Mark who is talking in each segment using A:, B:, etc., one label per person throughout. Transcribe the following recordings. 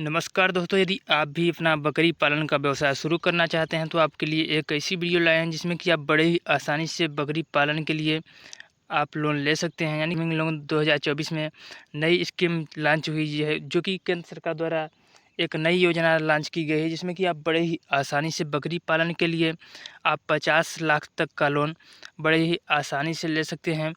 A: नमस्कार दोस्तों, यदि आप भी अपना बकरी पालन का व्यवसाय शुरू करना चाहते हैं तो आपके लिए एक ऐसी वीडियो लाए हैं जिसमें कि आप बड़े ही आसानी से बकरी पालन के लिए आप लोन ले सकते हैं। यानी कि लोन 2024 में नई स्कीम लॉन्च हुई है, जो कि केंद्र सरकार द्वारा एक नई योजना लॉन्च की गई है, जिसमें कि आप बड़े ही आसानी से बकरी पालन के लिए आप 50 लाख तक का लोन बड़े ही आसानी से ले सकते हैं।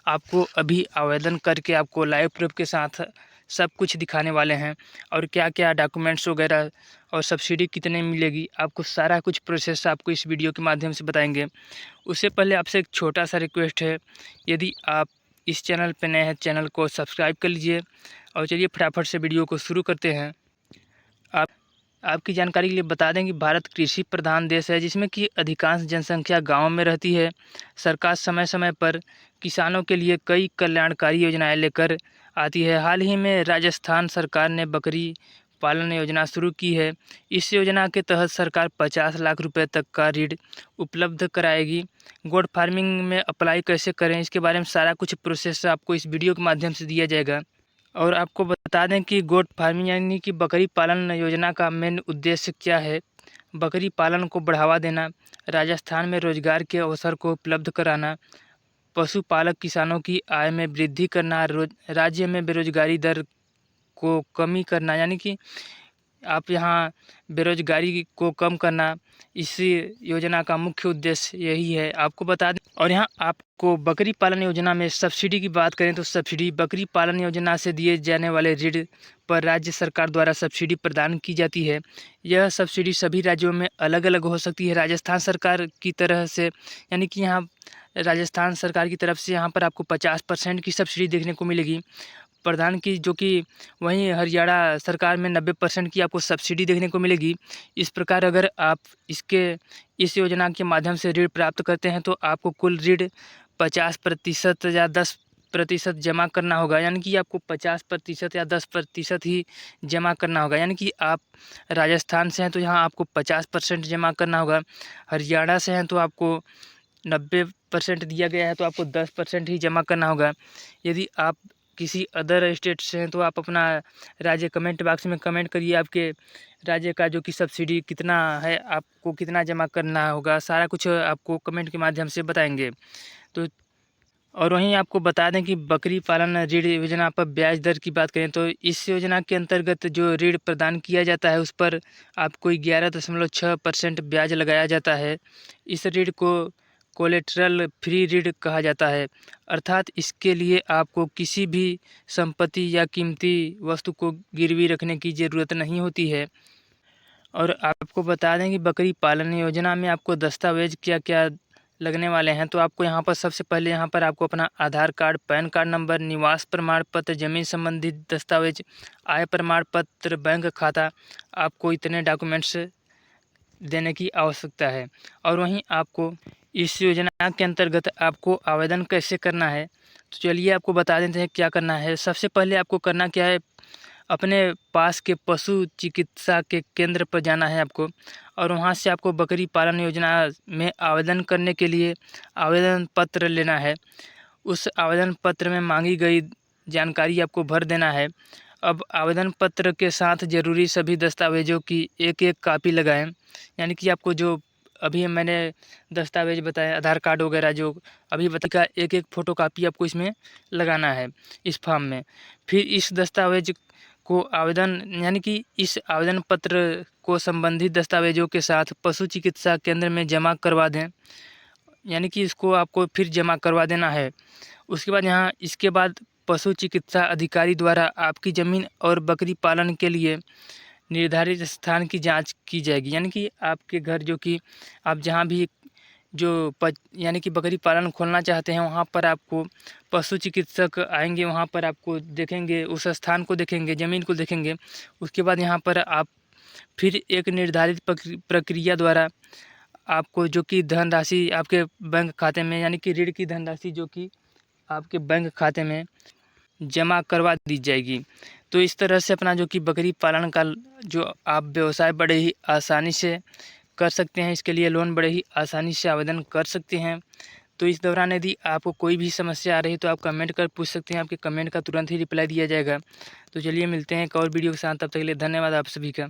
A: आपको अभी आवेदन करके आपको लाइव प्रूफ के साथ सब कुछ दिखाने वाले हैं, और क्या क्या डॉक्यूमेंट्स वगैरह और सब्सिडी कितने मिलेगी, आपको सारा कुछ प्रोसेस आपको इस वीडियो के माध्यम से बताएंगे। उससे पहले आपसे एक छोटा सा रिक्वेस्ट है, यदि आप इस चैनल पर नए हैं चैनल को सब्सक्राइब कर लीजिए। और चलिए फटाफट से वीडियो को शुरू करते हैं। आप आपकी जानकारी के लिए बता दें कि भारत कृषि प्रधान देश है, जिसमें कि अधिकांश जनसंख्या गाँव में रहती है। सरकार समय समय पर किसानों के लिए कई कल्याणकारी योजनाएं लेकर आती है। हाल ही में राजस्थान सरकार ने बकरी पालन योजना शुरू की है। इस योजना के तहत सरकार 50 लाख रुपए तक का ऋण उपलब्ध कराएगी। गोट फार्मिंग में अप्लाई कैसे करें, इसके बारे में सारा कुछ प्रोसेस आपको इस वीडियो के माध्यम से दिया जाएगा। और आपको बता दें कि गोट फार्मिंग यानी कि बकरी पालन योजना का मेन उद्देश्य क्या है। बकरी पालन को बढ़ावा देना, राजस्थान में रोजगार के अवसर को उपलब्ध कराना, पशुपालक किसानों की आय में वृद्धि करना, राज्य में बेरोजगारी दर को कमी करना, यानी कि आप यहाँ बेरोजगारी को कम करना, इसी योजना का मुख्य उद्देश्य यही है। आपको बता दें, और यहाँ आपको बकरी पालन योजना में सब्सिडी की बात करें तो सब्सिडी बकरी पालन योजना से दिए जाने वाले ऋण पर राज्य सरकार द्वारा सब्सिडी प्रदान की जाती है। यह सब्सिडी सभी राज्यों में अलग अलग हो सकती है। राजस्थान सरकार की तरह से, यानी कि यहाँ राजस्थान सरकार की तरफ से यहाँ पर आपको 50% की सब्सिडी देखने को मिलेगी प्रदान की, जो कि वहीं हरियाणा सरकार में 90% की आपको सब्सिडी देखने को मिलेगी। इस प्रकार अगर आप इस योजना के माध्यम से ऋण प्राप्त करते हैं तो आपको कुल ऋण 50% या 10% जमा करना होगा। यानी कि आपको 50% या 10% ही जमा करना होगा। यानी कि आप राजस्थान से हैं तो यहाँ आपको 50% जमा करना होगा। हरियाणा से हैं तो आपको 90% दिया गया है तो आपको 10% ही जमा करना होगा। यदि आप किसी अदर स्टेट से हैं तो आप अपना राज्य कमेंट बॉक्स में कमेंट करिए, आपके राज्य का जो कि सब्सिडी कितना है, आपको कितना जमा करना होगा, सारा कुछ आपको कमेंट के माध्यम से बताएंगे। तो और वहीं आपको बता दें कि बकरी पालन ऋण योजना पर ब्याज दर की बात करें तो इस योजना के अंतर्गत जो ऋण प्रदान किया जाता है उस पर आपको 11.6% ब्याज लगाया जाता है। इस ऋण को कोलेटरल फ्री ऋण कहा जाता है, अर्थात इसके लिए आपको किसी भी संपत्ति या कीमती वस्तु को गिरवी रखने की ज़रूरत नहीं होती है। और आपको बता दें कि बकरी पालन योजना में आपको दस्तावेज क्या क्या लगने वाले हैं। तो आपको यहाँ पर सबसे पहले यहाँ पर आपको अपना आधार कार्ड, पैन कार्ड नंबर, निवास प्रमाण पत्र, जमीन संबंधित दस्तावेज, आय प्रमाण पत्र, बैंक खाता, आपको इतने डॉक्यूमेंट्स देने की आवश्यकता है। और वहीं आपको इस योजना के अंतर्गत आपको आवेदन कैसे करना है, तो चलिए आपको बता देते हैं क्या करना है। सबसे पहले आपको करना क्या है, अपने पास के पशु चिकित्सा के केंद्र पर जाना है आपको, और वहां से आपको बकरी पालन योजना में आवेदन करने के लिए आवेदन पत्र लेना है। उस आवेदन पत्र में मांगी गई जानकारी आपको भर देना है। अब आवेदन पत्र के साथ ज़रूरी सभी दस्तावेज़ों की एक एक कापी लगाएं। यानी कि आपको जो अभी मैंने दस्तावेज बताया, आधार कार्ड वगैरह जो अभी बताया, एक एक फ़ोटोकॉपी आपको इसमें लगाना है इस फॉर्म में। फिर इस दस्तावेज को यानी कि इस आवेदन पत्र को संबंधित दस्तावेजों के साथ पशु चिकित्सा केंद्र में जमा करवा दें। यानी कि इसको आपको फिर जमा करवा देना है। उसके बाद इसके बाद पशु चिकित्सा अधिकारी द्वारा आपकी ज़मीन और बकरी पालन के लिए निर्धारित स्थान की जांच की जाएगी। यानी कि आपके घर, जो कि आप जहां भी यानी कि बकरी पालन खोलना चाहते हैं, वहां पर आपको पशु चिकित्सक आएंगे, वहां पर आपको देखेंगे, उस स्थान को देखेंगे, ज़मीन को देखेंगे। उसके बाद यहाँ पर आप फिर एक निर्धारित प्रक्रिया द्वारा आपको जो कि धनराशि आपके बैंक खाते में, यानी कि ऋण की धनराशि जो कि आपके बैंक खाते में जमा करवा दी जाएगी। तो इस तरह से अपना जो कि बकरी पालन का जो आप व्यवसाय बड़े ही आसानी से कर सकते हैं। इसके लिए लोन बड़े ही आसानी से आवेदन कर सकते हैं। तो इस दौरान यदि आपको कोई भी समस्या आ रही है तो आप कमेंट कर पूछ सकते हैं, आपके कमेंट का तुरंत ही रिप्लाई दिया जाएगा। तो चलिए मिलते हैं एक और वीडियो के साथ, तब तक के लिए धन्यवाद आप सभी का।